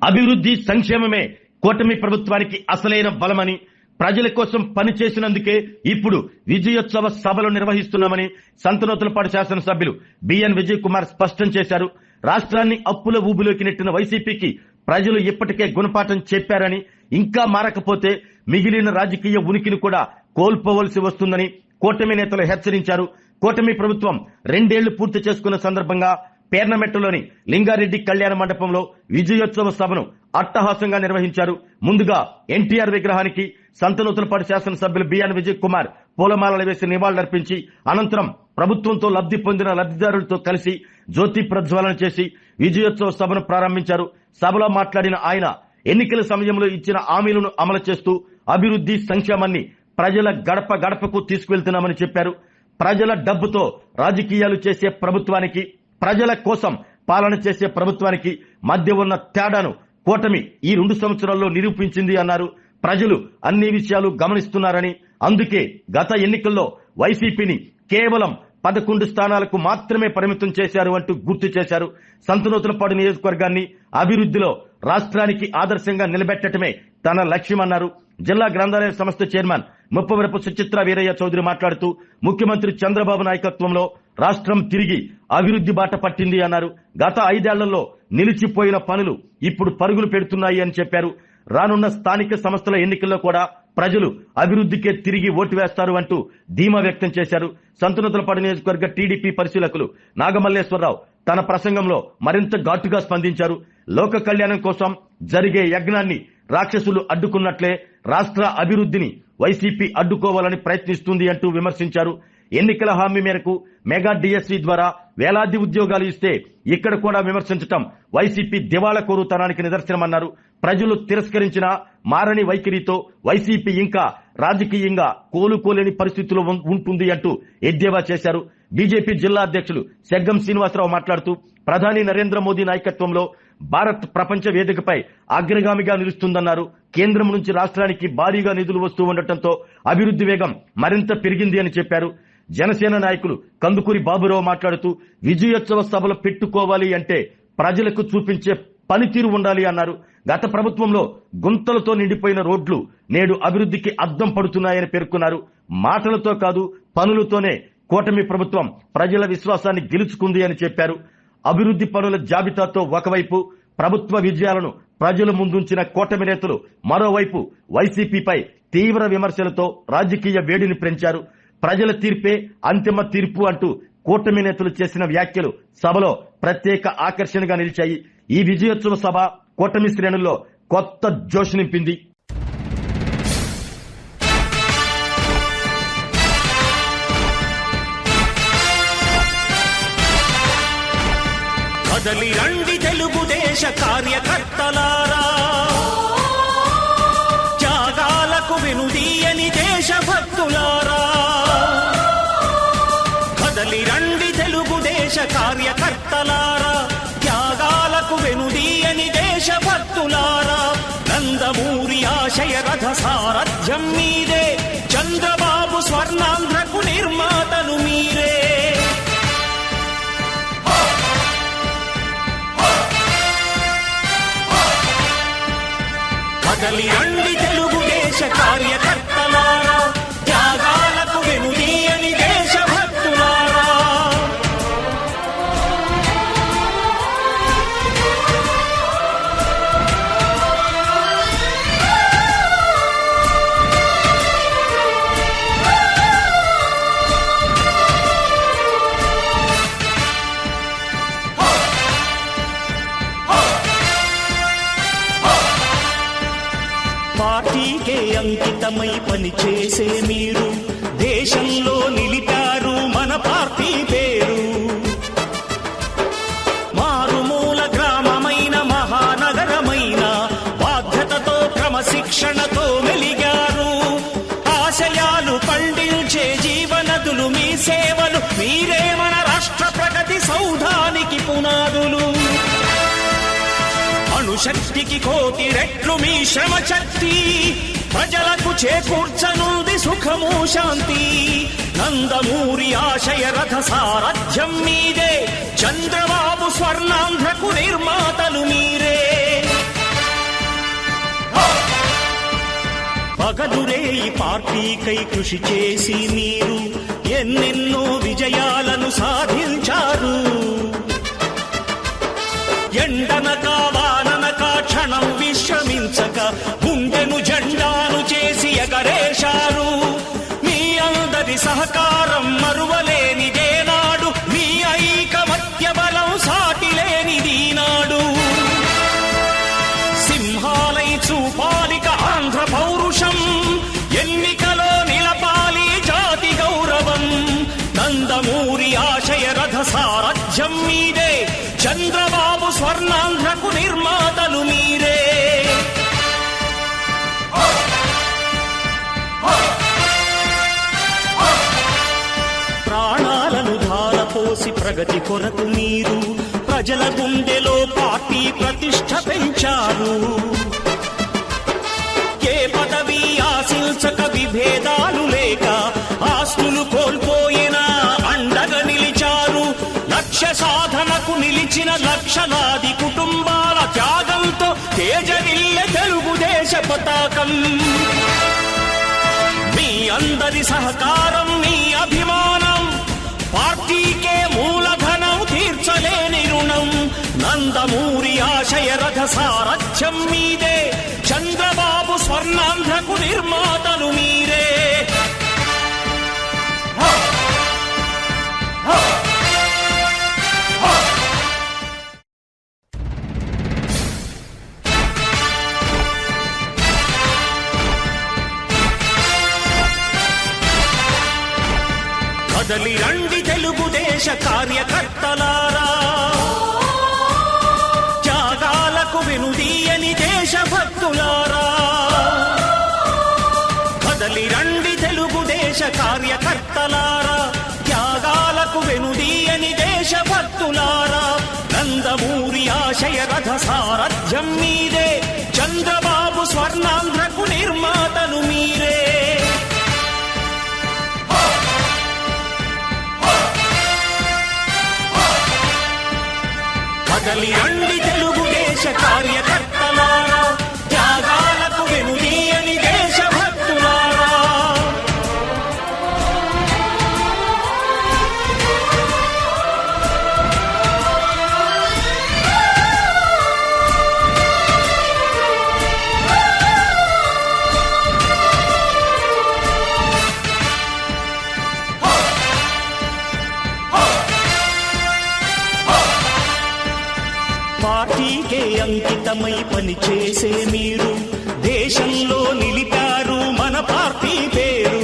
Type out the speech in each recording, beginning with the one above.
అభివృద్ధి సంక్షేమమే కూటమి ప్రభుత్వానికి అసలైన బలమని, ప్రజల కోసం పనిచేసినందుకే ఇప్పుడు విజయోత్సవ సభలు నిర్వహిస్తున్నామని సంతనూతలపాడు శాసనసభ్యులు బిఎన్ విజయ్ కుమార్ స్పష్టం చేశారు. రాష్ట్రాన్ని అప్పుల ఊబిలోకి నెట్టిన వైసీపీకి ప్రజలు ఇప్పటికే గుణపాఠం చెప్పారని, ఇంకా మారకపోతే మిగిలిన రాజకీయ ఉనికిని కూడా కోల్పోవలసి వస్తుందని కూటమి నేతలు హెచ్చరించారు. కూటమి ప్రభుత్వం 2 ఏళ్లు పూర్తి చేసుకున్న సందర్భంగా పేర్నమెట్టలోని లింగారెడ్డి కళ్యాణ మండపంలో విజయోత్సవ సభను అట్టహాసంగా నిర్వహించారు. ముందుగా ఎన్టీఆర్ విగ్రహానికి సంతనూతలపాడు శాసనసభ్యులు బిఎన్ విజయ్ కుమార్ పూలమాలలు వేసి నివాళులర్పించి అనంతరం ప్రభుత్వంతో లబ్ధి పొందిన లబ్ధిదారులతో కలిసి జ్యోతి ప్రజ్వలన చేసి విజయోత్సవ సభను ప్రారంభించారు. సభలో మాట్లాడిన ఆయన ఎన్నికల సమయంలో ఇచ్చిన హామీలను అమలు చేస్తూ అభివృద్ధి సంక్షేమాన్ని ప్రజల గడప గడపకు తీసుకువెళ్తున్నామని చెప్పారు. ప్రజల డబ్బుతో రాజకీయాలు చేసే ప్రభుత్వానికి, ప్రజల కోసం పాలన చేసే ప్రభుత్వానికి మధ్య ఉన్న తేడాను కూటమి ఈ 2 సంవత్సరాల్లో నిరూపించింది అన్నారు. ప్రజలు అన్ని విషయాలు గమనిస్తున్నారని, అందుకే గత ఎన్నికల్లో వైసీపీని కేవలం 11 స్థానాలకు మాత్రమే పరిమితం చేశారు అంటూ గుర్తు చేశారు. సంతనూతలపాడు నియోజకవర్గాన్ని అభివృద్ధిలో రాష్ట్రానికి ఆదర్శంగా నిలబెట్టడమే తన లక్ష్యమన్నారు. జిల్లా గ్రంథాలయ సంస్థ చైర్మన్ ముప్పవరపు సుచిత్ర వీరయ్య చౌదరి మాట్లాడుతూ ముఖ్యమంత్రి చంద్రబాబు నాయకత్వంలో రాష్ట్రం తిరిగి అభివృద్ధి బాట పట్టింది అన్నారు. గత 5 ఏళ్లలో నిలిచిపోయిన పనులు ఇప్పుడు పరుగులు పెడుతున్నాయి అని చెప్పారు. రానున్న స్థానిక సంస్థల ఎన్నికల్లో కూడా ప్రజలు అభివృద్ధికే తిరిగి ఓటు వేస్తారు అంటూ ధీమా వ్యక్తం చేశారు. సంతనూతలపాడు నియోజకవర్గ టీడీపీ పరిశీలకులు నాగమల్లేశ్వరరావు తన ప్రసంగంలో మరింత ఘాటుగా స్పందించారు. లోక కళ్యాణం కోసం జరిగే యజ్ఞాన్ని రాక్షసులు అడ్డుకున్నట్లే రాష్ట్ర అభివృద్ధిని వైసీపీ అడ్డుకోవాలని ప్రయత్నిస్తుంది అంటూ విమర్శించారు. ఎన్నికల హామీ మేరకు మెగా డిఎస్సీ ద్వారా వేలాది ఉద్యోగాలు ఇస్తే ఇక్కడ కూడా విమర్శించటం వైసీపీ దివాళా కోరుతనానికి నిదర్శనమన్నారు. ప్రజలు తిరస్కరించిన మారని వైఖరితో వైసీపీ ఇంకా రాజకీయంగా కోలుకోలేని పరిస్థితుల్లో ఉంటుంది అంటూ ఎద్దేవా చేశారు. బీజేపీ జిల్లా అధ్యక్షులు సెగ్గం శ్రీనివాసరావు మాట్లాడుతూ ప్రధాని నరేంద్ర మోదీ నాయకత్వంలో భారత్ ప్రపంచ వేదికపై అగ్రగామిగా నిలుస్తుందన్నారు. కేంద్రం నుంచి రాష్ట్రానికి భారీగా నిధులు వస్తూ ఉండటంతో అభివృద్ధి వేగం మరింత పెరిగింది అని చెప్పారు. జనసేన నాయకులు కందుకూరి బాబురావు మాట్లాడుతూ విజయోత్సవ సభలు పెట్టుకోవాలి అంటే ప్రజలకు చూపించే పనితీరు ఉండాలి అన్నారు. గత ప్రభుత్వంలో గుంతలతో నిండిపోయిన రోడ్లు నేడు అభివృద్ధికి అద్దం పడుతున్నాయని పేర్కొన్నారు. మాటలతో కాదు పనులతోనే కూటమి ప్రభుత్వం ప్రజల విశ్వాసాన్ని గెలుచుకుంది అని చెప్పారు. అభివృద్ధి పనుల జాబితాతో ఒకవైపు ప్రభుత్వ విజయాలను ప్రజల ముందుంచిన కూటమి నేతలు మరోవైపు వైసీపీపై తీవ్ర విమర్శలతో రాజకీయ వేడిని పెంచారు. ప్రజల తీర్పే అంతిమ తీర్పు అంటూ కూటమి నేతలు చేసిన వ్యాఖ్యలు సభలో ప్రత్యేక ఆకర్షణగా నిలిచాయి. ఈ విజయోత్సవ సభ కూటమి శ్రేణుల్లో కొత్త జోష్ నింపింది. కదలి రండి తెలుగుదేశ కార్యకర్తలారా, త్యాగాలకు వెనుదీయని దేశభక్తులారా. కదలి రండి తెలుగుదేశ కార్యకర్తలారా, త్యాగాలకు వెనుదీయని దేశభక్తులారా. నందమూరి ఆశయ రథ సారథ్యం మీరే, చంద్రబాబు స్వర్ణాంధ్రకు నిర్మాతలు మీరే. కదలి రండి తెలుగుదేశ కార్యకర్తలారా, త్యాగాలకు వెనుదీయని దేశభక్తులారా. పార్టీకే అంకితమై పనిచేసే మీరు దేశంలో నిలిపారు మన పార్టీ పేరు. మారుమూల గ్రామమైన మహానగరమైన బాధ్యతతో క్రమశిక్షణతో మెలిగారు. ఆశయాలు పండించే జీవనదులు మీ సేవలు, మీరే మన రాష్ట్ర ప్రగతి సౌధానికి పునాదులు. అణుశక్తికి 1,000,000 రెట్లు మీ శ్రమ శక్తి, ప్రజలకు చేకూర్చనుంది సుఖము శాంతి. నందమూరి ఆశయ రథ సారథ్యం మీదే, చంద్రబాబు స్వర్ణాంధ్రకు నిర్మాతలు మీరే. ఈ పార్టీకై కృషి చేసి మీరు ఎన్నెన్నో విజయాలను సాధించారు. ఎండనక వాననక క్షణం విశ్రమించక గుండెను జెండాను చేసి ఎగరేశారు. మీ అందరి సహకారం మరువలేనిదేనాడు, మీ ఐకమత్య బలం సాటిలేనిదీనాడు. సింహాలై చూపాలిక ఆంధ్ర పౌరుషం, ఎన్నికలో నిలపాలి జాతి గౌరవం. నందమూరి ఆశయ రథ సారథ్యం మీదే, చంద్రబాబు స్వర్ణాంధ్రకు నిర్మాతలు మీరే. ప్రాణాలను ధారపోసి ప్రగతి కొరకు మీరు ప్రజల గుండెలో పార్టీ ప్రతిష్ఠ పెంచారు. ఏ పదవి ఆశించక విభేదాలు లేక ఆస్తులు కోల్పోయినా అండగా నిలిచారు. లక్ష్య సాధనకు నిలిచిన లక్షలాది కుటుంబాల త్యాగంతో తేజరిల్లె తెలుగుదేశ పతాకం. మీ అందరి సహకారం, మీ అభిమానం పార్టీకే మూలధనం, తీర్చలేని రుణం. నందమూరి ఆశయ రథ సారథ్యం మీదే, చంద్రబాబు స్వర్ణాంధ్రకు నిర్మాతలు మీరే. కదలి రండి తెలుగుదేశ కార్యకర్తలారా, త్యాగాలకు వెనుదీయని దేశభక్తులారా. కదలి రండి తెలుగుదేశ కార్యకర్తలారా, త్యాగాలకు వెనుదీయని దేశభక్తులారా. నందమూరి ఆశయ రథ సారథ్యం మీదే, చంద్రబాబు స్వర్ణాంధ్రకు నిర్మాతలు మీరే. కదలి రండి తెలుగుదేశ కార్యకర్తలారా, త్యాగాలకు వెనుదీయని దేశభక్తులారా. పార్టీకే అంకితమై పనిచేసే మీరు దేశంలో నిలిపారు మన పార్టీ పేరు.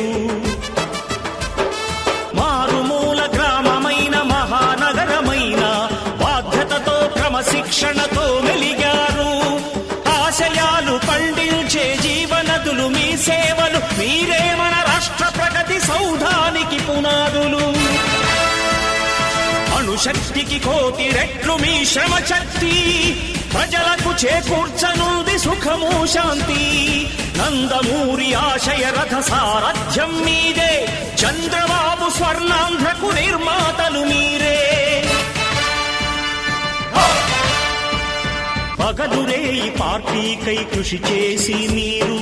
మారుమూల గ్రామమైన మహానగరమైన బాధ్యతతో క్రమశిక్షణతో మెలిగారు. ఆశయాలు పండించే జీవనదులు మీ సేవలు, మీరే మన రాష్ట్ర ప్రగతి సౌధానికి పునాదులు. అణుశక్తికి కోటి రెట్లు మీ శ్రమ శక్తి, ప్రజలకు చేకూర్చనుంది సుఖము శాంతి. నందమూరి ఆశయ రథ సారథ్యం మీదే, చంద్రబాబు స్వర్ణాంధ్రకు నిర్మాతలు మీరే. పగలురే ఈ పార్టీకై కృషి చేసి మీరు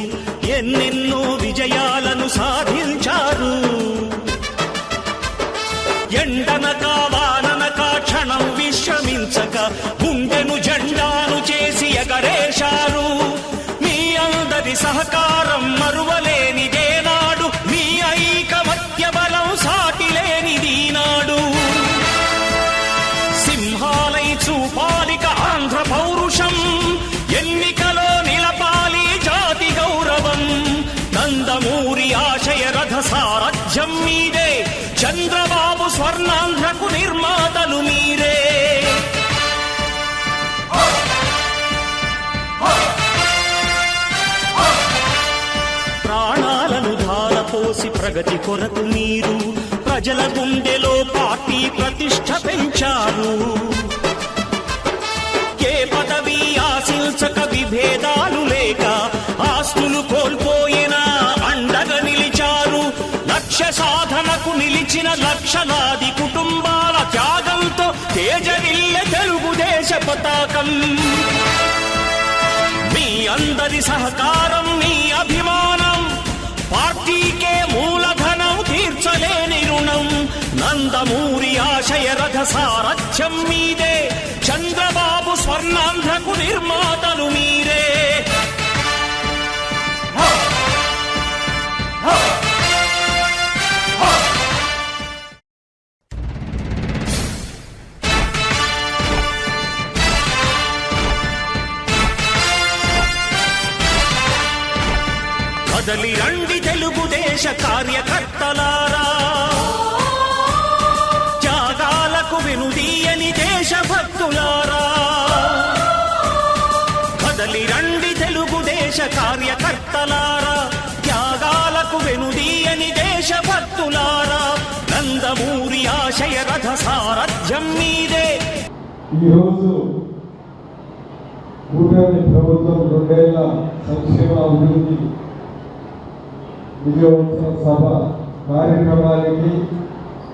ఎన్నెన్నో విజయాలను సాధించారు. ఎండనక వాననక క్షణం విశ్రమించక గుండెను జెండాను చేసి ఎగరేశారు. మీ అందరి సహకారం మరువలేనిదేనాడు, మీ ఐకమత్య బలం సాటిలేనిదీనాడు. సింహాలై చూపాలిక ఆంధ్ర పౌరుషం, ఎన్నికలో నిలపాలి జాతి గౌరవం. నందమూరి ఆశయ రథ సారథ్యం మీదే, చంద్రబాబు స్వర్ణాంధ్రకు నిర్మాతలు మీరే. ప్రాణాలను ధారపోసి ప్రగతి కొరకు మీరు ప్రజల గుండెలో పార్టీ ప్రతిష్ఠ పెంచారు. ఏ పదవి ఆశించక విభేదాలు లేక ఆస్తులు కోల్పోయినా అండగా నిలిచారు. లక్ష్య సాధనకు నిలిచిన లక్షలాది కుటుంబాల త్యాగంతో తేజరిల్లె తెలుగుదేశ పతాకం. మీ అందరి సహకారం, మీ అభిమానం పార్టీకే మూలధనం తీర్చలేని రుణం నందమూరి ఆశయ రథ సారథ్యం మీదే చంద్రబాబు స్వర్ణాంధ్రకు నిర్మాతలు మీరే కదలి రండి తెలుగుదేశ కార్యకర్తలారా త్యాగాలకు వెనుదీయని దేశభక్తులారా కదలి రండి తెలుగుదేశ కార్యకర్తలారా త్యాగాలకు వెనుదీయని దేశభక్తులారా నందమూరి ఆశయ రథ సారథ్యం మీదే. ఈరోజు కూటమి ప్రభుత్వం 2 ఏళ్ల సంక్షేమ అభివృద్ధి విజయోత్సవ సభ కార్యక్రమానికి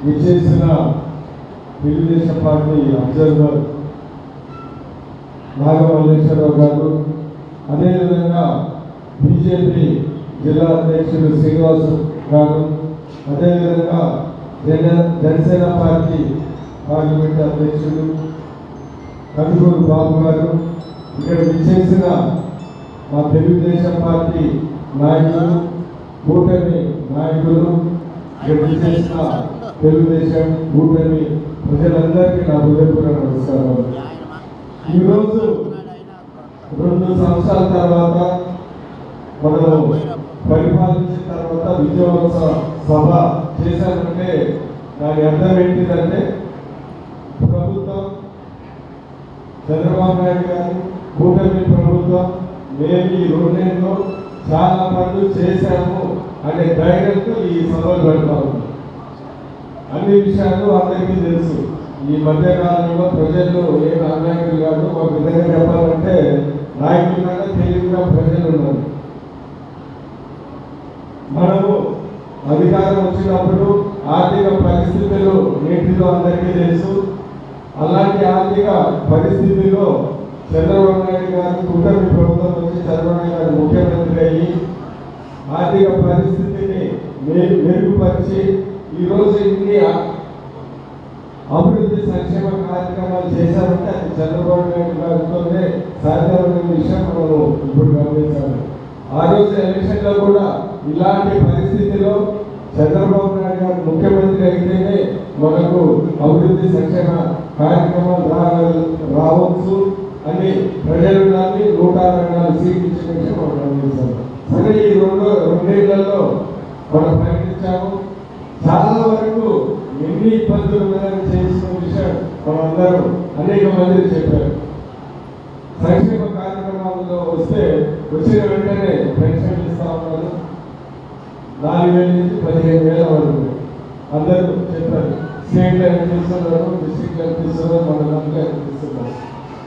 విచ్చేసిన తెలుగుదేశం పార్టీ అబ్జర్వర్ నాగమల్లేశ్వరరావు గారు, అదేవిధంగా బీజేపీ జిల్లా అధ్యక్షుడు శ్రీనివాస్ గారు, అదేవిధంగా జనసేన పార్టీ పార్లమెంట్ అధ్యక్షుడు కందుకూరు బాబు గారు, ఇక్కడ విచ్చేసిన మా తెలుగుదేశం పార్టీ నాయకులు, కూటమి నాయకులు, ఇక్కడ విచ్చేసిన తెలుగుదేశం కూటమి ప్రజలందరికీ నా హృదయపూర్వక నమస్కారాలు. ఈరోజు 2 సంవత్సరాల తర్వాత మనము పరిపాలించిన తర్వాత విజయోత్సవ సభ చేశారంటే దాని అర్థం ఏంటిదంటే ప్రభుత్వం చంద్రబాబు నాయుడు గారు కూటమి ప్రభుత్వం మేము ఈ 2 ఏళ్లలో చాలా పనులు చేశాము అనే ధైర్యంతో ఈ సభలు పెడతాము. అన్ని విషయాలు అందరికీ తెలుసు. ఈ మధ్యకాలంలో ప్రజలు ఏ నాయకులు కాదు, ఒక విధంగా చెప్పాలంటే నాయకులు కన్నా తెలివిగా ప్రజలు ఉన్నారు. మనము అధికారం వచ్చినప్పుడు ఆర్థిక పరిస్థితులు నేటిలో అందరికీ తెలుసు. అలాంటి ఆర్థిక పరిస్థితిలో చంద్రబాబు నాయుడు గారు కూటమి ప్రభుత్వం నుంచి చంద్రబాబు నాయుడు గారు ముఖ్యమంత్రి అయ్యి ఆర్థిక పరిస్థితిని మెరుగుపరిచి ఈరోజు ఇన్ని అభివృద్ధి సంక్షేమ కార్యక్రమాలు చేశారంటే అది చంద్రబాబు నాయుడు గారితోనే సాధ్యమైన విషయం మనం ఇప్పుడు గమనించాలి. ఆ రోజు ఎలక్షన్లో కూడా ఇలాంటి పరిస్థితిలో చంద్రబాబు నాయుడు గారు ముఖ్యమంత్రి అయితేనే మనకు అభివృద్ధి సంక్షేమ కార్యక్రమాలు రావచ్చు అని ప్రజలు 164 సీట్లు ఇచ్చిన విషయం మనం గమనించాలి. సరే, ఈ 2 ఏళ్లలో మనం ప్రకటించాము. చాలా వరకు ఎన్ని ఇబ్బందులు ఉన్నాయని చేసిన విషయం మనందరూ అనేక మంది చెప్పారు. సంక్షేమ కార్యక్రమాల్లో వచ్చిన వెంటనే పెన్షన్లు ఇస్తా ఉన్నారు. 4,000 నుంచి 15,000 వరకు అందరూ చెప్పారు. స్టేట్లో ఎంత ఇస్తున్నారు, డిస్ట్రిక్ట్లో ఎంత ఇస్తున్నారు, మన దాంట్లో ఎంత ఇస్తున్నారు.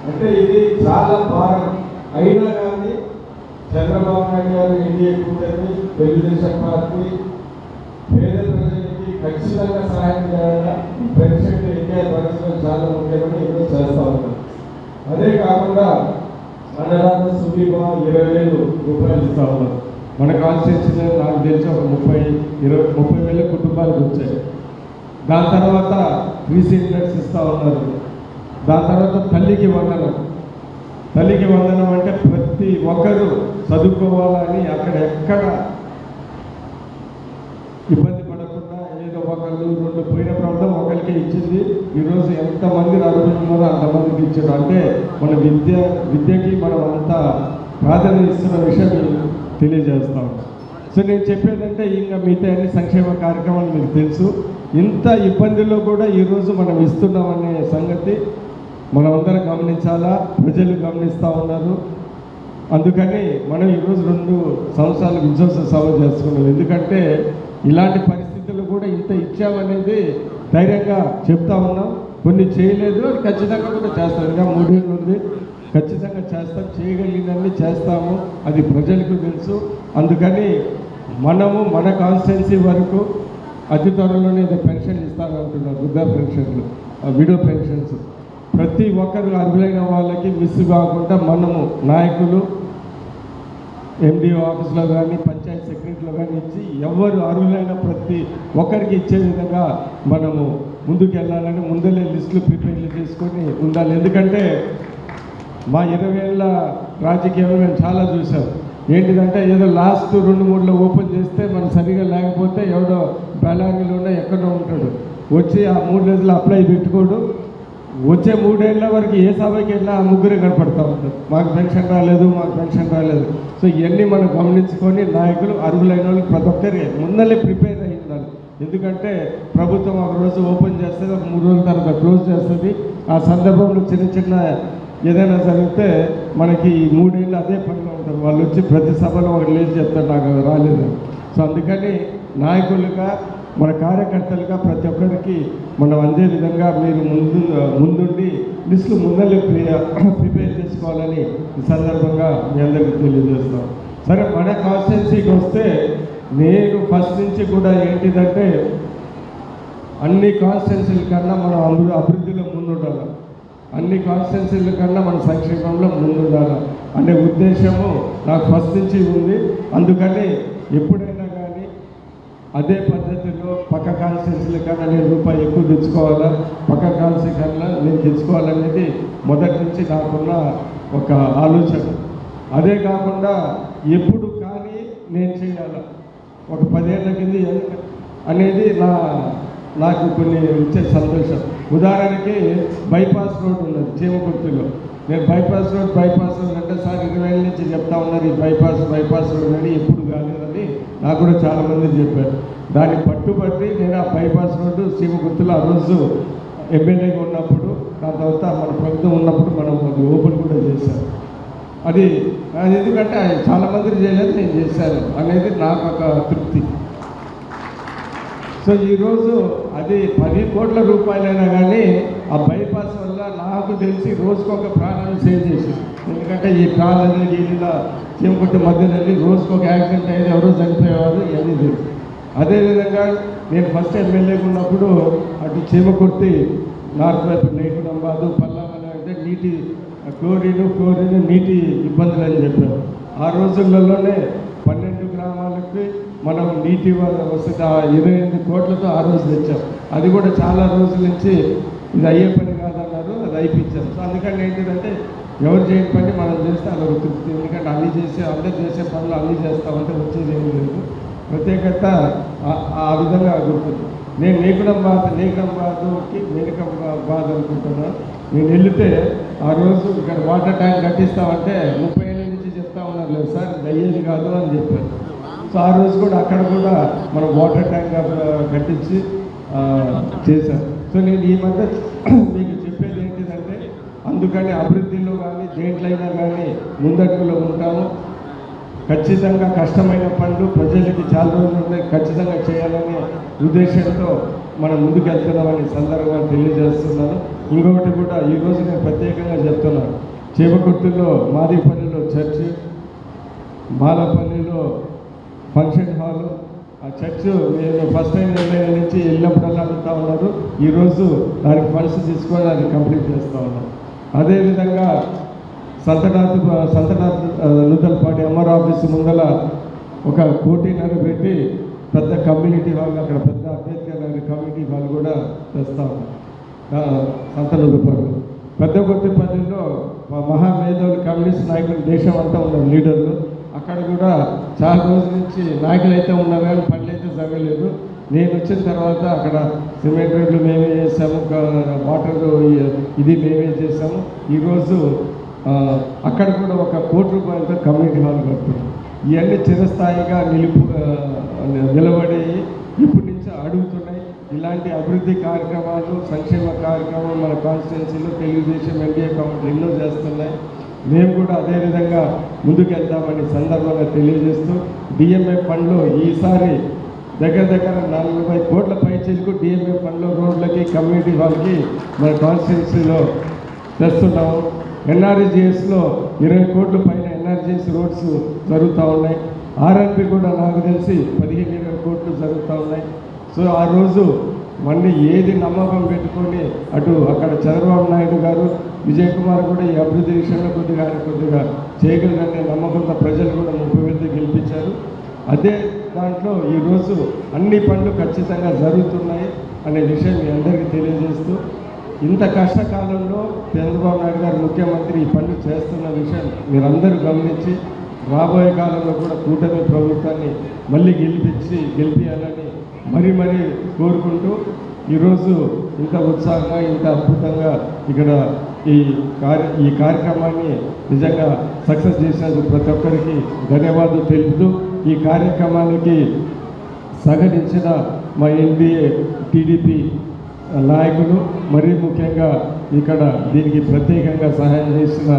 అంటే ఇది చాలా భారం. అయినా కానీ చంద్రబాబు నాయుడు గారు ఎన్డీఏ కూటమి తెలుగుదేశం పార్టీ పేద ప్రజలకి ఖచ్చితంగా సహాయం చేయాలా, పెన్షన్ ఇండియా పరిస్థితులు చాలా ముఖ్యమని ఈరోజు చేస్తా ఉన్నారు. అదే కాకుండా అన్నదాత సుఖీభా 20,000 రూపాయలు ఇస్తా ఉన్నారు. మన కాన్స్టిట్యూన్సీ నాకు తెలిసి ఒక 30,000 కుటుంబాలకు వచ్చాయి. దాని తర్వాత 3 సిలిండర్స్ ఇస్తూ ఉన్నారు. దాని తర్వాత తల్లికి వందనం అంటే ప్రతి ఒక్కరూ చదువుకోవాలని అక్కడ ఇబ్బంది పడకుండా ఏదో ఒకళ్ళు 2 పోయిన ప్రభుత్వం ఒకరికే ఇచ్చింది. ఈరోజు ఎంతమంది అడుగుతున్నారో అంతమందికి ఇచ్చారు. అంటే మన విద్యకి మనం అంతా ప్రాధాన్యత ఇస్తున్న విషయం తెలియజేస్తాం. సో నేను చెప్పేదంటే ఇంకా మిగతా అన్ని సంక్షేమ కార్యక్రమాలు మీకు తెలుసు. ఇంత ఇబ్బందుల్లో కూడా ఈరోజు మనం ఇస్తున్నామనే సంగతి మనమందరం గమనించాలా, ప్రజలు గమనిస్తూ ఉన్నారు. అందుకని మనం ఈరోజు 2 సంవత్సరాలు విజయోత్సవ సభ చేసుకున్నాం. ఎందుకంటే ఇలాంటి పరిస్థితులు కూడా ఇంత ఇచ్చామనేది ధైర్యంగా చెప్తా ఉన్నాం. కొన్ని చేయలేదు, అది ఖచ్చితంగా కూడా చేస్తాం. ఇంకా 3 ఏళ్ళు ఉంది, ఖచ్చితంగా చేస్తాం. చేయగలిగినన్ని చేస్తాము, అది ప్రజలకు తెలుసు. అందుకని మనము మన కాన్స్టిట్యున్సీ వరకు అతి త్వరలోనే పెన్షన్ ఇస్తానంటున్నారు. వృద్ధా పెన్షన్లు, విడో పెన్షన్స్ ప్రతి ఒక్కరు అర్హులైన వాళ్ళకి మిస్ కాకుండా మనము నాయకులు ఎండిఓ ఆఫీస్లో కానీ పంచాయత్ సెక్రటరీలో కానీ ఇచ్చి ఎవరు అర్హులైన ప్రతి ఒక్కరికి ఇచ్చే విధంగా మనము ముందుకు వెళ్ళాలని ముందలే లిస్టులు ప్రిపేర్ చేసుకొని ఉండాలి. ఎందుకంటే మా 20 ఏళ్ళ రాజకీయంలో మేము చాలా చూసాం. ఏంటిదంటే ఏదో లాస్ట్ 2-3లో ఓపెన్ చేస్తే మనం సరిగా లేకపోతే ఎవడో బెలాంగిలోనే ఎక్కడో ఉంటాడు, వచ్చి ఆ 3 రోజులు అప్లై పెట్టుకోడు, వచ్చే 3 ఏళ్ళ వరకు ఏ సభకి వెళ్ళినా ఆ ముగ్గురే కనపడతా ఉంటారు, మాకు పెన్షన్ రాలేదు, మాకు పెన్షన్ రాలేదు. సో ఇవన్నీ మనం గమనించుకొని నాయకులు అర్హులైన వాళ్ళు ప్రతి ఒక్కరి ముందలే ప్రిపేర్ అయ్యి ఉండాలి. ఎందుకంటే ప్రభుత్వం ఒక రోజు ఓపెన్ చేస్తుంది, ఒక 3 రోజుల తర్వాత క్లోజ్ చేస్తుంది. ఆ సందర్భంలో చిన్న ఏదైనా జరిగితే మనకి 3 ఏళ్ళు అదే పనిలో ఉంటారు. వాళ్ళు వచ్చి ప్రతి సభలో ఒకటి లేచి చెప్తారు నాకు అది రాలేదు. సో అందుకని నాయకులుగా మన కార్యకర్తలుగా ప్రతి ఒక్కరికి మనం అందే విధంగా మీరు ముందుండి లిస్టులు ముందరే ప్రిపేర్ చేసుకోవాలని ఈ సందర్భంగా మీ అందరికీ తెలియజేస్తాం. సరే, మన కాన్స్టిట్యున్సీకి వస్తే నేను ఫస్ట్ నుంచి కూడా ఏంటిదంటే అన్ని కాన్స్టిట్యున్సీల కన్నా మనం అభివృద్ధిలో ముందుండాలి, అన్ని కాన్స్టిట్యున్సీల కన్నా మన సంక్షేమంలో ముందుండాలి అనే ఉద్దేశము నాకు ఫస్ట్ నుంచి ఉంది. అందుకని ఎప్పుడైనా కానీ అదే పద్ధతిలో పక్క కాన్స్టిట్యున్సీల కన్నా నేను రూపాయి ఎక్కువ తెచ్చుకోవాలా, పక్క కాన్స్టిట్యున్సీ కన్నా నేను తెచ్చుకోవాలనేది మొదటి నుంచి నాకున్న ఒక ఆలోచన. అదే కాకుండా ఎప్పుడు కానీ నేను చేయాలా, ఒక 10 ఏళ్ళ కింద అనేది నాకు కొన్ని ఇచ్చే సంతోషం. ఉదాహరణకి బైపాస్ రోడ్ ఉన్నది చీమకుర్తిలో. నేను బైపాస్ రోడ్ అంటే సార్ 20 ఏళ్ళ నుంచి చెప్తా ఉన్నారు ఈ బైపాస్ రోడ్ అని, ఎప్పుడు కాలేదని నాకు కూడా చాలామంది చెప్పారు. దాన్ని పట్టుబట్టి నేను ఆ బైపాస్ రోడ్డు చీమకుర్తిలో ఆ రోజు ఎమ్మెల్యేగా ఉన్నప్పుడు, దాని తర్వాత మన ప్రభుత్వం ఉన్నప్పుడు మనం అది ఓపెన్ కూడా చేశాను. అది ఎందుకంటే చాలామంది చేయలేదు, నేను చేశాను అనేది నాకు ఒక తృప్తి. సో ఈరోజు అది 10 కోట్ల రూపాయలైనా కానీ ఆ బైపాస్ వల్ల నాకు తెలిసి రోజుకు ఒక ప్రాణాన్ని సేవ్ చేసింది. ఎందుకంటే ఈ కాలని ఇలా చీమకుర్తి మధ్యలో రోజుకు ఒక యాక్సిడెంట్ అయ్యేది, ఎవరో చనిపోయేవారు, ఇవన్నీ తెలుసు. అదేవిధంగా నేను ఫస్ట్ ఎమ్మెల్యేగా ఉన్నప్పుడు అటు చీమకుర్తి నార్త్ వైపు నేకునంబాదు పల్లామల అంటే నీటి క్లోరిన్ నీటి ఇబ్బందులు అని చెప్పారు. ఆ రోజులలోనే 12 గ్రామాలకి మనం నీటి వసతి 28 కోట్లతో ఆ రోజు తెచ్చాం. అది కూడా చాలా రోజుల నుంచి ఇది అయ్యే పని కాదన్నారు, అది అయిపించాం. సో అందుకని ఏంటిదంటే ఎవరు చేయని పని మనం చేస్తే అదొక తృప్తి. ఎందుకంటే అందరు చేసే పనులు అన్నీ చేస్తామంటే వచ్చేది ఏమీ లేదు. ప్రత్యేకత ఆ విధంగా గుర్తుంది. నేను మేనకంబాద్ అనుకుంటున్నాను. నేను వెళితే ఆ రోజు ఇక్కడ వాటర్ ట్యాంక్ కట్టిస్తామంటే 30 ఏళ్ళ నుంచి చెప్తా ఉన్నారు, లేదు సార్ అయ్యేది కాదు అని చెప్పారు. సో ఆ రోజు కూడా అక్కడ కూడా మనం వాటర్ ట్యాంక్ కట్టించి చేశారు. సో నేను ఈ మధ్య మీకు చెప్పేది ఏంటిదంటే అందుకని అభివృద్ధిలో కానీ దేంట్లైనా కానీ ముందడుగులో ఉంటాము. ఖచ్చితంగా కష్టమైన పనులు ప్రజలకి చాలా రోజులు ఉన్నాయి, ఖచ్చితంగా చేయాలనే ఉద్దేశంతో మనం ముందుకు వెళ్తున్నామని సందర్భంగా తెలియజేస్తున్నాను. ఇంకొకటి కూడా ఈరోజు నేను ప్రత్యేకంగా చెప్తున్నాను, చీమకుర్తిలో మాదిపల్లిలో చర్చ్, బాలపల్లిలో ఫంక్షన్ హాలు, ఆ చర్చ్ నేను ఫస్ట్ టైం నుంచి వెళ్ళినప్పుడల్లా అడుగుతూ ఉన్నారు. ఈరోజు దానికి ఫండ్స్ తీసుకొని అది కంప్లీట్ చేస్తూ ఉన్నాను. అదేవిధంగా సంతనాథ్ నూతలపాటి ఎంఆర్ ఆఫీస్ ముందల 1.5 కోటి పెట్టి పెద్ద కమ్యూనిటీ హాల్, అక్కడ పెద్ద అంబేద్కర్ నగర్ కమ్యూనిటీ హాల్ కూడా తెస్తా ఉన్నాం. సంతనూతలపాటి పెద్దగొట్టిపల్లిలో మహామేధావులు కమ్యూనిస్ట్ నాయకులు దేశం అంతా ఉన్నారు, లీడర్లు. అక్కడ కూడా చాలా రోజుల నుంచి నాయకులు అయితే ఉన్నారు కానీ పనులు అయితే జరగలేదు. నేను వచ్చిన తర్వాత అక్కడ సిమెంట్ రోడ్లు మేమే చేసాము, వాటర్ ఇది మేమే చేసాము. ఈరోజు అక్కడ కూడా 1 కోటి రూపాయలతో కమ్యూనిటీ హాల్ కడుతున్నాం. ఇవన్నీ చిరస్థాయిగా నిలబడి ఇప్పటి నుంచి అడుగుతున్నాయి. ఇలాంటి అభివృద్ధి కార్యక్రమాలు, సంక్షేమ కార్యక్రమాలు మన కాన్స్టిట్యున్సీలో తెలుగుదేశం ఎన్డీఏ గవర్నమెంట్ ఎన్నో చేస్తున్నాయి. మేము కూడా అదేవిధంగా ముందుకెళ్తామని సందర్భంగా తెలియజేస్తూ డిఎంఏ ఫండ్లో ఈసారి దగ్గర 40 కోట్ల పైచీలకు డిఎంఏ ఫండ్లో రోడ్లకి కమ్యూనిటీ హాల్కి మన కాన్స్టిట్యున్సీలో తెస్తున్నాము. ఎన్ఆర్జీఎస్లో 20 కోట్ల పైన ఎన్ఆర్జీఎస్ రోడ్స్ జరుగుతూ ఉన్నాయి. ఆర్ఎన్పి కూడా నాకు తెలిసి 15-20 కోట్లు జరుగుతూ ఉన్నాయి. సో ఆ రోజు మళ్ళీ ఏది నమ్మకం పెట్టుకొని అక్కడ చంద్రబాబు నాయుడు గారు, విజయ్ కుమార్ కూడా ఈ అభివృద్ధి విషయంలో కొద్దిగా చేయగలరనే నమ్మకంతో ప్రజలు కూడా 30,000 అదే దాంట్లో ఈరోజు అన్ని పనులు ఖచ్చితంగా జరుగుతున్నాయి అనే విషయం మీ అందరికీ తెలియజేస్తూ, ఇంత కష్టకాలంలో చంద్రబాబు నాయుడు గారు ముఖ్యమంత్రి ఈ పనులు చేస్తున్న విషయం మీరందరూ గమనించి రాబోయే కాలంలో కూడా కూటమి ప్రభుత్వాన్ని మళ్ళీ గెలిపియాలని మరీ కోరుకుంటూ, ఈరోజు ఇంత ఉత్సాహంగా ఇంత అద్భుతంగా ఇక్కడ ఈ కార్యక్రమాన్ని నిజంగా సక్సెస్ చేసినందుకు ప్రతి ఒక్కరికి ధన్యవాదాలు తెలుపుతూ, ఈ కార్యక్రమానికి సహకరించిన మా ఎన్డీఏ టీడీపీ నాయకులు, మరీ ముఖ్యంగా ఇక్కడ దీనికి ప్రత్యేకంగా సహాయం చేసిన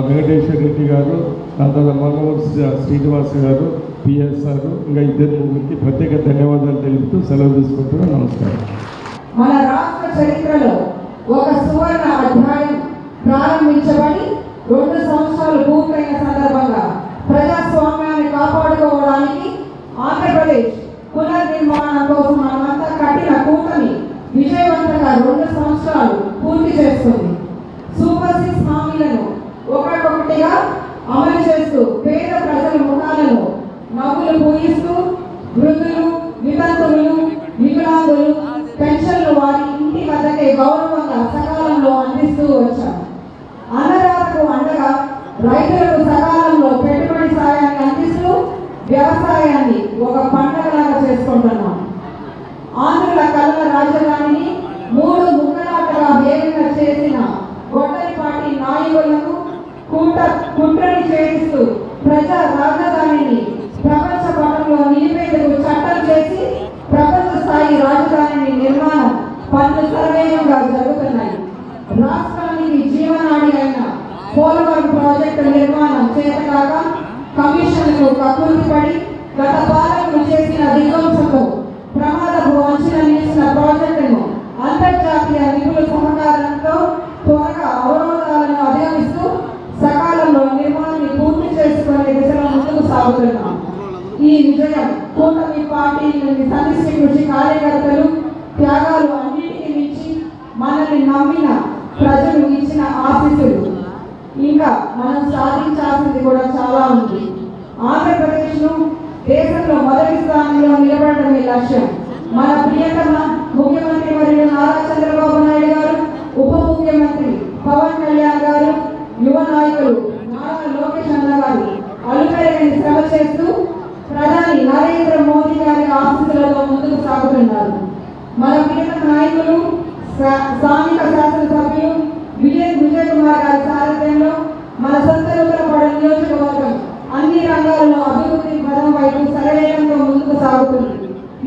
వెంకటేశ్వర రెడ్డి గారు, దాని తర్వాత మన్మోహన్ శ్రీనివాస్ గారు, పిఎస్ఆర్, ఇంకా ఇద్దరు ముగ్గురికి ప్రత్యేక ధన్యవాదాలు తెలుపుతూ సెలవు తీసుకుంటున్నాను. నమస్కారం. మన రాష్ట్ర చరిత్రలో ఒక సువర్ణ అధ్యాయం ప్రారంభించబడి 2 సంవత్సరాలు పూర్తయిన సందర్భంగా ప్రజాస్వామ్యాన్ని కాపాడుకోవడానికి ఆంధ్రప్రదేశ్ పునర్నిర్మాణం కోసం మనమంతా కట్టిన కూటమి విజయవంతంగా 2 సంవత్సరాలు పూర్తి చేస్తుంది. సూపర్ 6 హామీలను ఒకటొకటిగా అమలు చేస్తూ పేద ప్రజల ముఖాలను నవ్వులు పూయిస్తూ వృద్ధులు, వితంతువులు, వికలాంగులు పెన్షన్లు వారి ఇంటి వద్దకే గౌరవంగా సకాలంలో అందిస్తూ వచ్చారు. అన్నదాతకు అండగా రైతులకు సకాలంలో పెట్టుబడి సాయాన్ని అందిస్తూ వ్యవసాయాన్ని ఒక పండగలాగా చేసుకుంటున్నాం. ఆంధ్రుల కళల రాజధానిని 3 ముక్కలాటగా వేగంగా చేసిన గొడ్డలిపాటి నాయకులకు కుట్రని చేయిస్తూ ప్రజా రాజధానిని ప్రపంచ పటంలో నిలిపేందుకు చట్టం చేసి ప్రపంచ స్థాయి రాజధానిని నిర్మాణం పనులు సర్వేగంగా జరుగుతున్నాయి. రాష్ట్రానికి జీవనాడి అయిన పోలవరం ప్రాజెక్టు నిర్మాణం చేతకాక కమిషన్కు కక్కుర్తిపడి గత పాలకులు చేసిన విధ్వంసంతో ప్రమాదపు అంచనా నిలిచిన ప్రాజెక్టును అంతర్జాతీయ నిపుణుల సహకారంతో త్వరగా అవరోధాలను అధిగమిస్తూ సకాలంలో నిర్మాణాన్ని పూర్తి చేసుకునే దిశలో ముందుకు సాగుతున్నాం. ఈ విజయం కూటమి పార్టీలోని సమిష్టి కృషి కార్యకర్తలు త్యాగాలు అన్నిటికీ మించి మనల్ని నమ్మిన ప్రజలు ఇచ్చిన ఆశీస్సులు. ఇంకా మనం సాధించాల్సింది కూడా చాలా ఉంది. ఆంధ్రప్రదేశ్ను దేశంలో మొదటి స్థానంలో నిలబడటమే లక్ష్యం. మన ప్రియతమ ముఖ్యమంత్రి వర్యులు నారా చంద్రబాబు నాయుడు గారు, ఉప ముఖ్యమంత్రి పవన్ కళ్యాణ్ గారు, యువ నాయకులు నారా లోకేష్ అన్న గారు అలుపెరగని శ్రమ చేస్తూ ప్రధాని నరేంద్ర మోదీ గారి ఆశీస్సులతో ముందుకు సాగుతున్నారు. మన ప్రియతమ నాయకులు స్థానిక శాసనసభ్యులు విజయ్ కుమార్ గారి సారథ్యంలో మన సంతనూతలపాడు నియోజకవర్గం అన్ని రంగాల్లో అభివృద్ధి పదం వైపు సరవేగంగా ముందుకు సాగుతుంది.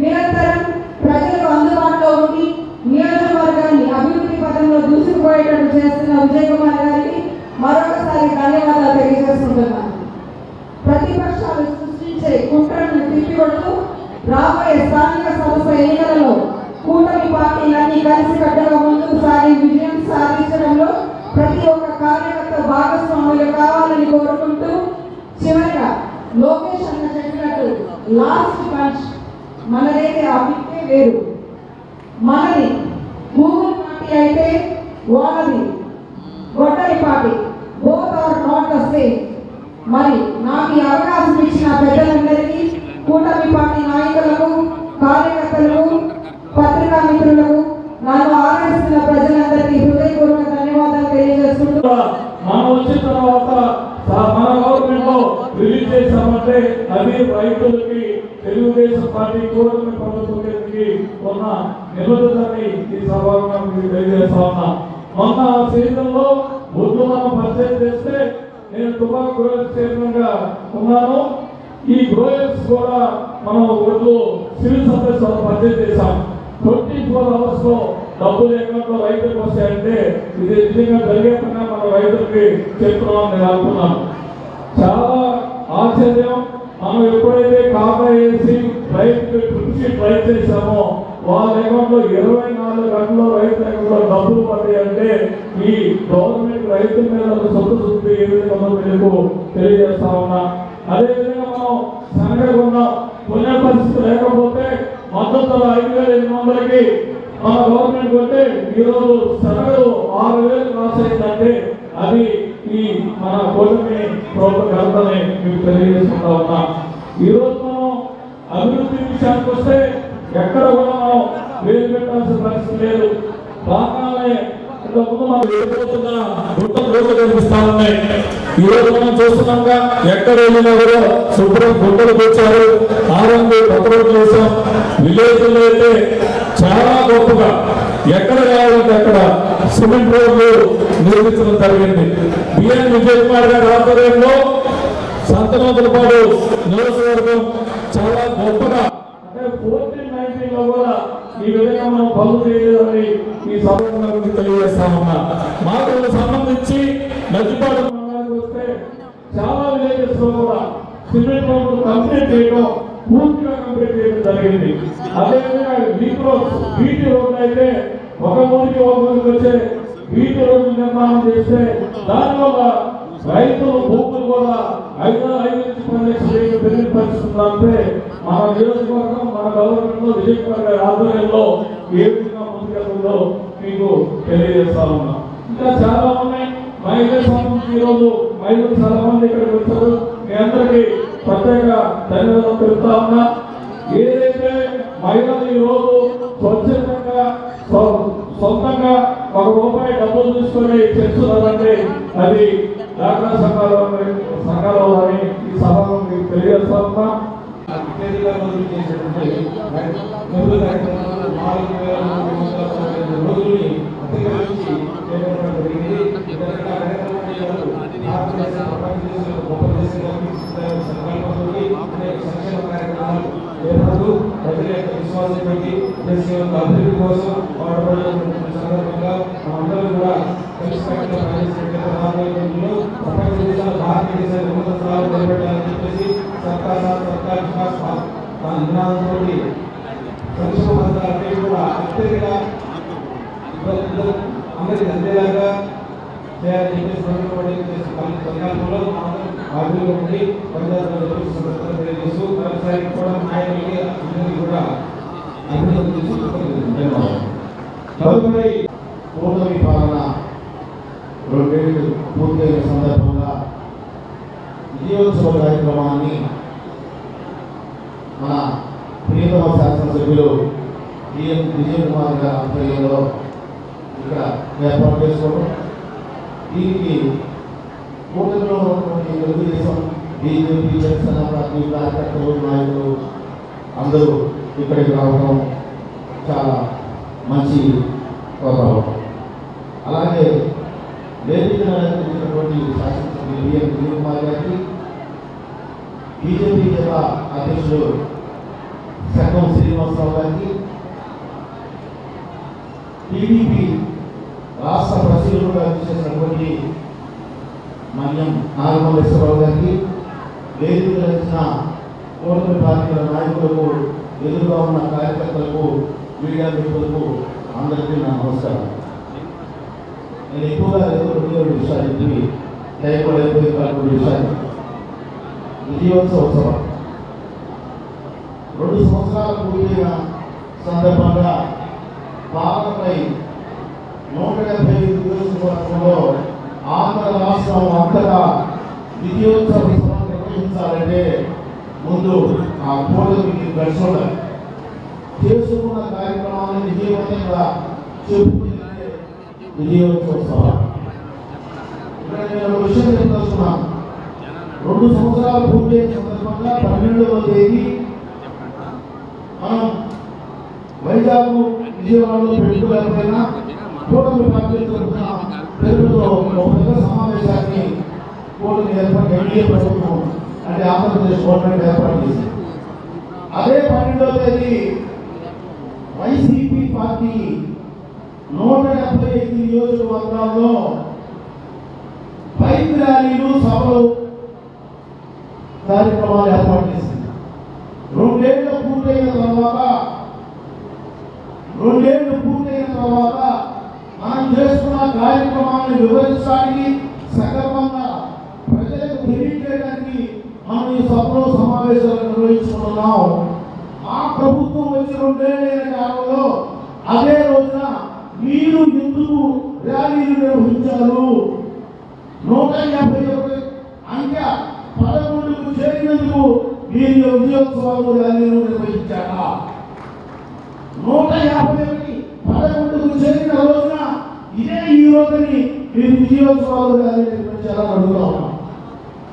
నిరంతరం ప్రజలకు అందుబాటులో ఉండి నియోజకవర్గాన్ని అభివృద్ధి పదంలో దూసుకుపోయేటట్టు చేస్తున్న విజయ్ కుమార్ గారికి మరొకసారి ధన్యవాదాలు తెలియజేసుకుంటున్నాను. ప్రతిపక్షాలు సృష్టించే కుట్రలను తిప్పికొడుతూ రాబోయే స్థానిక సంస్థ ఎన్నికలలో కూటమి పార్టీలన్నీ కలిసికట్టుగా ముందుకు సాగి విజయం సాధించడంలో ప్రతి ఒక్క కార్యకర్త భాగస్వాములు కావాలని కోరుకుంటూ, చివరిగా లోకేష్ అన్న చెప్పినట్టు లాస్ట్ పంచ్ మనదైతే ఆ పిక్కే వేరు. మనది గూగుల్ పార్టీ అయితే వాళ్ళది గొడ్డలి party. Both are not the same. మరి నాకు ఈ అవకాశం ఇచ్చిన పెద్దలందరికీ, కూటమి పార్టీ నాయకులకు, కార్యకర్తలకు, పత్రికా మిత్రులకు, నన్ను ఆదరిస్తున్న ప్రజలందరికీ హృదయపూర్వక ధన్యవాదాలు తెలియజేసుకుంటూ, మనం వచ్చిన తర్వాత మన గవర్నమెంట్ లో రిలీజ్ చేశామంటే అది రైతులకి తెలుగుదేశం పార్టీ కూటమి ప్రభుత్వానికి ఉన్న నిబద్ధతని ఈ సభగా మీకు తెలియజేస్తా ఉన్నా. మొన్న సీజన్ లో ముందు మనం పర్చేజ్ చేస్తే నేను తుపాకు గ్రోయర్స్ చైర్మన్ గా ఉన్నాను. ఈ గ్రోయర్స్ కూడా మనం ఒడ్లు సివిల్ సప్లైస్ పర్చేజ్ చేశాం. 24 hours లో డబ్బులు ఎక్కడో రైతులకు వస్తాయంటే ఇది నిజంగా జరిగే పని మన రైతులకి చెప్తున్నాం నేను అనుకున్నాను. చాలా ఆశ్చర్యం. మనం ఎప్పుడైతే కాపా వేసి రైతుకి ట్రై చేశామో వాళ్ళ అకౌంట్ లో 24 గంటల్లో రైతు అకౌంట్ లో డబ్బులు పడ్డాయి అంటే ఈ గవర్నమెంట్ రైతుల మీద సొంత ఏ విధంగా మీకు తెలియజేస్తా ఉన్నా. అదేవిధంగా మనం సంఘటన ఉన్నాం. పుణ్య పరిస్థితి లేకపోతే మద్దతు 5,800కి మన గవర్నమెంట్ కొంటే ఈరోజు సగటు 6,000 క్రాస్ అయిందంటే అది ఈ మన కూటమి ప్రభుత్వ ఘనతని మీకు తెలియజేసుకుంటా ఉన్నా. ఈరోజు మనం విషయానికి వస్తే ఎక్కడ కూడా మనం వేలు పెట్టాల్సిన పరిస్థితి లేదు. బాగానే ఇంతకుముందు మనం వెళ్ళిపోతున్న గుట్టలు కనిపిస్తా ఉన్నాయి. ఈ రోజు మనం చూస్తున్నాంగా ఎక్కడ వెళ్ళినా కూడా శుభ్రం గుట్టలు తెచ్చారు, ఆరంభ కొత్త రోడ్లు వేసాం. విలేజ్లో అయితే చాలా గొప్పగా ఎక్కడ కావాలంటే అక్కడ సిమెంట్ రోడ్లు నిర్మించడం జరిగింది. బిఎన్ విజయ్ కుమార్ గారి ఆధ్వర్యంలో సంతనోతులపాడు నియోజకవర్గం చాలా గొప్పగా అంటే 1419 లో కూడా ఈ విధంగా మనం పనులు చేయలేదని ఈ సందర్భంగా తెలియజేస్తా ఉన్నా. మాకు సంబంధించి నచ్చిపాడు మండలానికి వస్తే చాలా విలేజెస్ లో కూడా సిమెంట్ రోడ్లు కంప్లీట్ చేయడం పూర్తిగా కంప్లీట్ చేయడం జరిగింది. అదేవిధంగా వీటి రోడ్లు అయితే ఒక ఊరికి వచ్చే వీటి రోడ్లు నిర్మాణం చేస్తే దానివల్ల రైతులు భూములు కూడా 5 నుంచి 10 లక్షల పెరిగిన పరిస్థితి అంటే మన నియోజకవర్గం మన గవర్నమెంట్ లో విజయ్ కుమార్ గారి ఆధ్వర్యంలో ఏ విధంగా ముందుకెళ్తుందో మీకు తెలియజేస్తా ఉన్నా. ఇంకా చాలా ఉన్నాయి. మహిళల సంబంధించి ఈ రోజు మహిళలు చాలా మంది ఇక్కడికి వచ్చారు. మీ అందరికీ ప్రత్యేక ధన్యవాదాలు తెలుపుతా ఉన్నా. ఏదైతే మహిళలు ఈ రోజు స్వచ్ఛందంగా సొంతంగా ₹1 డబ్బులు తీసుకొని చేస్తున్నారంటే అది డాక్రా సంఘాల అని ఈ సభలో మీకు తెలియజేస్తా ఉన్నా. విశ్వాసం పెట్టి అభివృద్ధి కోసం సందర్భంగా అందరూ కూడా కలిసికట్టుగా ప్రపంచ దేశాలు భారతదేశాన్ని ఉన్నత స్థాయిలో నిలబెట్టాలని చెప్పేసి సర్కార్ వికాస్ నినాదంతో సంక్షేమ పథకాలపై కూడా అత్యధిక అందరికీ అందేలాగా చేయాలని చెప్పేసి సంకల్పంలో ఆధ్వర్యంలో ఉండి పనిచేస్తున్న తెలియజేస్తూ మరోసారి కూడా నాయకులకి అందరికీ కూడా తదుపరి కూటమి పాలన 2 ఏళ్లు పూర్తయిన సందర్భంగా విజయోత్సవ కార్యక్రమాన్ని మన ప్రియతమ శాసనసభ్యులు విజయ్ కుమార్ గారి ఆధ్వర్యంలో ఇక్కడ ఏర్పాటు చేసుకోవడం, దీనికి కూటమిలో ఉన్నటువంటి తెలుగుదేశం, బీజేపీ, జనసేన పార్టీ కార్యకర్తలు, నాయకులు అందరూ ఇక్కడికి రావడం చాలా మంచి ప్రభావం. అలాగే వేదికను అలంకరించినటువంటి శాసనసభ్యులు విజయ్ కుమార్ గారికి, బీజేపీ జిల్లా అధ్యక్షుడు శకం శ్రీనివాసరావు గారికి, టీడీపీ రాష్ట్ర పరిశీలనగా చేసినటువంటి మన్యం నాగమల్లేశ్వరరావు గారికి, వేదిక రచించిన కూటమి పార్టీల నాయకులకు, ఎదురుగా ఉన్న కార్యకర్తలకు, మీడియా మిత్రులకు అందరికీ నా నమస్కారం. నేను ఎక్కువగా 2 విషయాలు చెప్పి దయపడైపోయినటువంటి విషయాలు విజయోత్సవ సభ 2 సంవత్సరాలు పూర్తయిన సందర్భంగా పాలనపై 175 నియోజకవర్గంలో ఆంధ్ర రాష్ట్రం అంతటా విజయోత్సవ సభ నిర్వహించాలంటే ముందు ఆ కూటమికి ఘర్షణ చేసుకున్న కార్యక్రమాన్ని విజయవంతంగా చెప్పుకునే విజయోత్సవ సభ. ఇక్కడ నేను విషయం తెలుస్తున్నాను. 2 సంవత్సరాలు పూర్తయిన సందర్భంగా 12వ తేదీ మనం వైజాగ్ విజయవాడలో పెట్టుకోలేకపోయినా కూటమి పార్టీలు జరుగుతున్న పేరుతో ఒక పెద్ద సమావేశాన్ని కూటమి ఏర్పాటు ఎన్డీఏ ప్రభుత్వం అంటే ఆంధ్రప్రదేశ్ గవర్నమెంట్ ఏర్పాటు చేసింది. అదే 12వ తేదీ వైసీపీ పార్టీ 175 నియోజకవర్గాల్లో బైక్ ర్యాలీలు, సభలు, కార్యక్రమాలు ఏర్పాటు చేసింది. 2 ఏళ్లు పూర్తయిన తర్వాత మనం చేస్తున్న కార్యక్రమాన్ని వివరించడానికి, సక్రమంగా ప్రజలకు తెలియజేయడానికి మనం ఈ సభలో సమావేశాలు నిర్వహించుకుంటున్నాం. ఆ ప్రభుత్వం వచ్చి 2 ఏళ్ల కాలంలో అదే రోజున మీరు ఎందుకు ర్యాలీలు నిర్వహించారు? 151 అంకె 11 11కు చేరినందుకు మీరు విజయోత్సవాలు ర్యాలీలు నిర్వహించారా? 151 11కు చేరిన రోజున ఇదే ఈ రోజుని మీరు విజయోత్సవాలు ర్యాలీ నిర్వహించాలని అడుగుతా ఉన్నాం.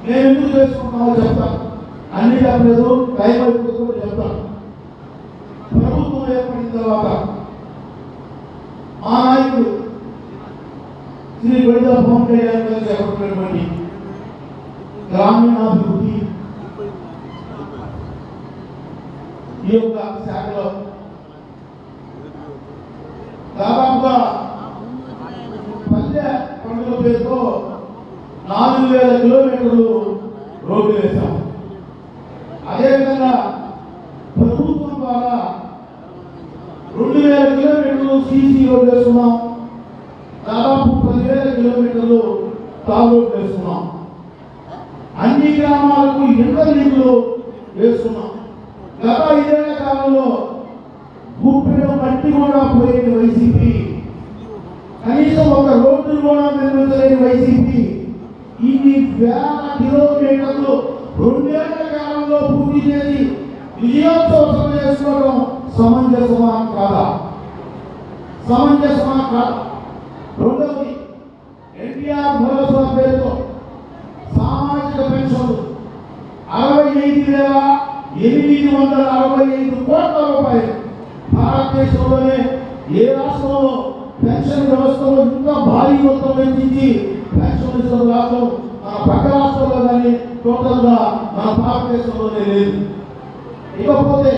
మేము ఎందుకు చేసుకుంటున్నామో చెప్తాను, అన్ని చెప్పలేదు, టైం అయిపోతుందో చెప్తాను. ప్రభుత్వం ఏర్పడిన తర్వాత మా నాయకుడు శ్రీ గొడిద పవన్ కళ్యాణ్ గారు చేపట్టినటువంటి గ్రామీణాభివృద్ధి ఈ యొక్క శాఖలో దాదాపుగా పల్లె పండుగ పేరుతో 4000 కిలోమీటర్లు రోడ్డు వేశాం. అదేవిధంగా ప్రభుత్వం ద్వారా 2000 కిలోమీటర్లు సీసీ రోడ్డు వేస్తున్నాం. దాదాపు 10,000 కిలోమీటర్లు తార్ రోడ్డు వేస్తున్నాం. అన్ని గ్రామాలకు ఇంటర్లీకులు వేస్తున్నాం. గత 5 ఏళ్ల కాలంలో గుప్పెడు మట్టి కూడా పోయిన వైసీపీ, కనీసం ఒక రోడ్డు కూడా నిర్మించలేని వైసీపీ ఇన్ని వేల కిలోమీటర్లు 2 ఏళ్ల కాలంలో పూర్తి చేసి విజయోత్సవం చేసుకోవడం సమంజసమా కాదా? సమంజసమా కాదా? రెండవది, ఎన్టీఆర్ భరోసా పేరుతో సామాజిక పెన్షన్లు 65,865 కోట్ల రూపాయలు. భారతదేశంలోనే ఏ రాష్ట్రంలో పెన్షన్ వ్యవస్థలో ఇంకా భారీ మొత్తం వెచ్చించి పెన్షన్ ఇస్తున్న రాష్ట్రం మన పక్క రాష్ట్రంలో కానీ టోటల్ గా మన భారతదేశంలోనే లేదు. ఇకపోతే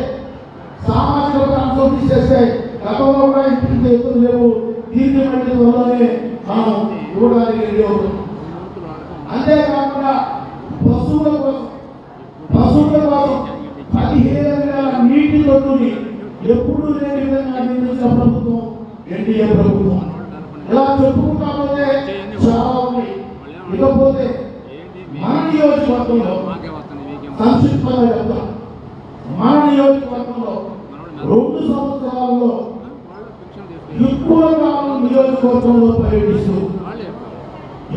సామాజిక ప్రాంతం తీసేస్తే గతంలో కూడా ఇంటికి చేతులు లేవు, దీన్ని మళ్ళీ త్వరలోనే మనం ఇవ్వడానికి రెడీ అవుతున్నాం. అంతేకాకుండా పశువుల కోసం 15,000 నీటి తొట్టుని ఎప్పుడు లేని విధంగా నిర్మించిన ప్రభుత్వం ఎన్డీఏ ప్రభుత్వం. ఇలా చెప్పుకుంటా పోతే చాలా ఉంది. ఇకపోతే మన నియోజకవర్గంలో సంక్షిప్తంగా చెప్తాం. మన నియోజకవర్గంలో 2 సంవత్సరాల్లో ఎక్కువ కాలం నియోజకవర్గంలో పర్యటిస్తూ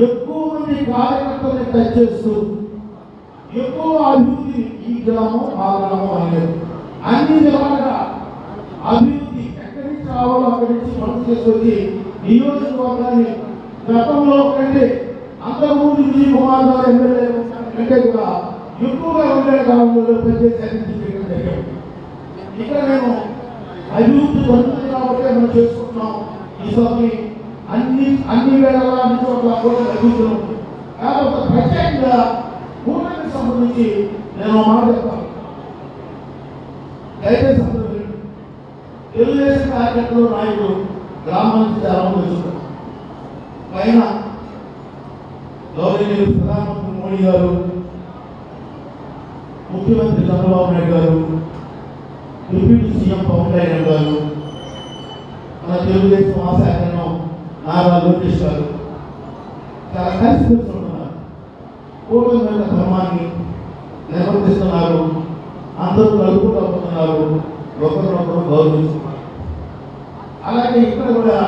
ఎక్కువ మంది కార్యకర్తల్ని టచ్ చేస్తూ ఎక్కువ అభివృద్ధి ఈ గ్రామం ఆ గ్రామం అనేది అన్ని విధాలుగా అభివృద్ధి ఎక్కడి నుంచి రావాలో అక్కడి నుంచి పనులు చేసుకొచ్చి నియోజకవర్గాన్ని గతంలో కంటే అంతకుముందు విజయ్ కుమార్ గారు ఎమ్మెల్యే కంటే కూడా ఎక్కువగా ఉండే కాలంలో పనిచేసి ఇక్కడ మేము అభివృద్ధి జరుగుతుంది కాబట్టి మనం చేసుకుంటున్నాం. ఈసారి అన్ని వేళలా అన్ని చోట్ల కూడా అభివృద్ధి ఉంటుంది. కాబట్టి ప్రత్యేకంగా కూటమికి సంబంధించి నేను మాట చెప్తాను. దయచేసి తెలుగుదేశం కార్యకర్తలు నాయకులు గ్రామం నుంచి చాలా మంది వచ్చుకుంటారు. పైన గౌరవనీయులు ప్రధానమంత్రి మోడీ గారు, ముఖ్యమంత్రి చంద్రబాబు నాయుడు గారు, డిప్యూటీ సీఎం పవన్ కళ్యాణ్ గారు, మన తెలుగుదేశం ఆశాఖను నారా లోకేష్ గారు చాలా కలిసి కూర్చుంటున్నారు. కూటమి యొక్క ధర్మాన్ని నిర్వర్తిస్తున్నారు. అందరూ కలుపుకుంటూ పోతున్నారు, ఒకరినొకరు గౌరవిస్తున్నారు. అలాగే ఇక్కడ కూడా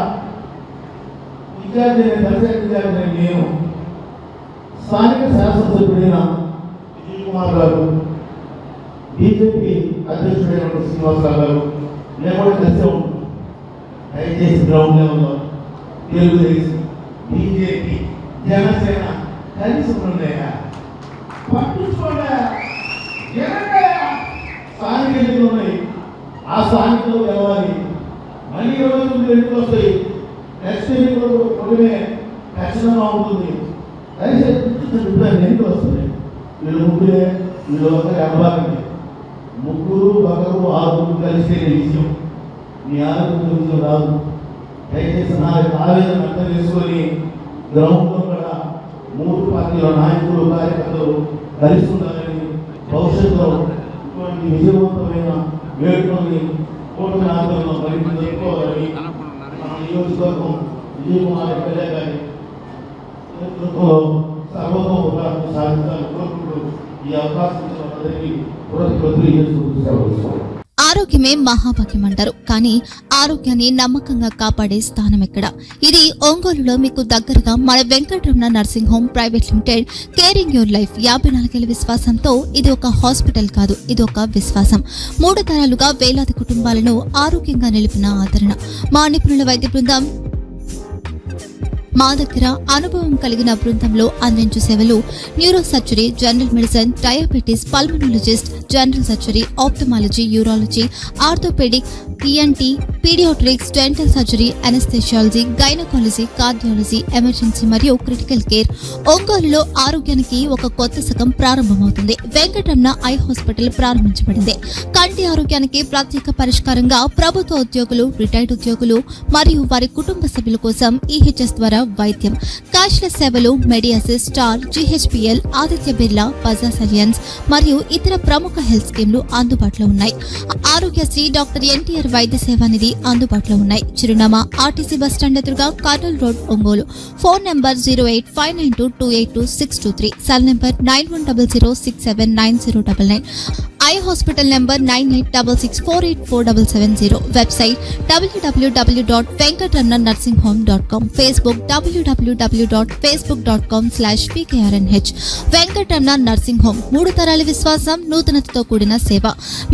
విద్యార్థి నేను స్థానిక శాసనసభ్యుడైన విజయ్ కుమార్ గారు, బీజేపీ అధ్యక్షుడైన శ్రీనివాసరావు గారు మేము కూడా కలిసే ఉంటాం. దయచేసి గ్రౌండ్ లెవెల్లో తెలుగుదేశం, బీజేపీ, జనసేన కలిసి ఉన్నాయా? పట్టించుకోండి. స్థానిక ఎన్నికలు ఉన్నాయి, ఆ స్థానికలు గెలవాలి. మళ్ళీ 29 ఎన్నికలు వస్తాయి. నెక్స్ట్ ఎన్నికలు ఒకటే ఖచ్చితంగా ఉంటుంది. దయచేసి ఎన్నికలు వస్తున్నాయి. వీళ్ళు ముగ్గురే, వీళ్ళు ఒకరి అభాగండి. ముగ్గురు ఒకరు 6 కలిస్తే విషయం మీ ఆరోగ్యం విషయం రాదు. దయచేసి నా ఆవేదన అర్థం చేసుకొని గ్రౌండ్లో కూడా 3 పార్టీల నాయకులు కార్యకర్తలు కలిసి ఉండాలని, భవిష్యత్తులో ఇటువంటి విజయవంతమైన వేడుకల్ని కూటమి ఆధ్వర్యంలో మరింత జరుపుకోవాలని మన నియోజకవర్గం విజయ్ కుమార్ ఎమ్మెల్యే గారి నేతృత్వంలో సర్వతోముఖాలను సాధించాలని కోరుకుంటూ ఈ అవకాశం ఇచ్చిన అందరికీ కృతజ్ఞతలు చేసుకుంటూ సెలవు. ఆరోగ్యమే మహాభాగ్యం అంటారు, కానీ ఆరోగ్యాన్ని నమ్మకంగా కాపాడే స్థానం ఎక్కడ? ఇది ఒంగోలులో మీకు దగ్గరగా మన Venkataramana nursing home private limited. Caring your life 54 ఏళ్ల విశ్వాసంతో ఇది ఒక హాస్పిటల్ కాదు, ఇది ఒక విశ్వాసం. 3 తరాలుగా వేలాది కుటుంబాలను ఆరోగ్యంగా నిలిపిన ఆదరణ. మా నిపుణుల వైద్య బృందం మా దగ్గర అనుభవం కలిగిన బృందంలో అందించే సేవలు neuro surgery, general medicine, diabetes, pulmonologist, general surgery, ophthalmology, urology, orthopaedic, ENT, paediatrics, dental surgery, anaesthesiology, gynaecology, cardiology, emergency మరియు క్రిటికల్ కేర్. ఒంగోలులో ఆరోగ్యానికి ఒక కొత్త శకం ప్రారంభమవుతుంది. వెంకటరమణ ఐ హాస్పిటల్ ప్రారంభించబడింది. కంటి ఆరోగ్యానికి ప్రత్యేక పరిష్కారంగా ప్రభుత్వ ఉద్యోగులు, రిటైర్డ్ ఉద్యోగులు మరియు వారి కుటుంబ సభ్యుల కోసం ఈహెచ్ఎస్ ద్వారా వైద్యం. క్యాష్లెస్ సేవలు MediAssist, Star, GHPL, Aditya Birla, Bajaj Allianz మరియు ఇతర ప్రముఖ హెల్త్ స్కీమ్లు అందుబాటులో ఉన్నాయి. ఆరోగ్యశ్రీ, డాక్టర్ ఎన్టీఆర్ వైద్య సేవా నిధి అందుబాటులో ఉన్నాయి. చిరునామా ఆర్టీసీ బస్టాండ్ ఎదురుగా, Kurnool road, Ongole. Phone number 08592282623, cell number 9100679099. Eye hospital number 9866484770. Website www.venkatramanarsinghome.com. Facebook www.facebook.com/pkrnh. Venkataramana nursing home, 3 తరాల విశ్వాసం, నూతనతతో కూడిన సేవ.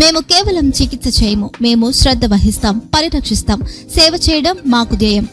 మేము కేవలం చికిత్స చేయము, మేము శ్రద్ధ వహిస్తాం, పరిరక్షిస్తాం. సేవ చేయడం మాకు ధ్యేయం.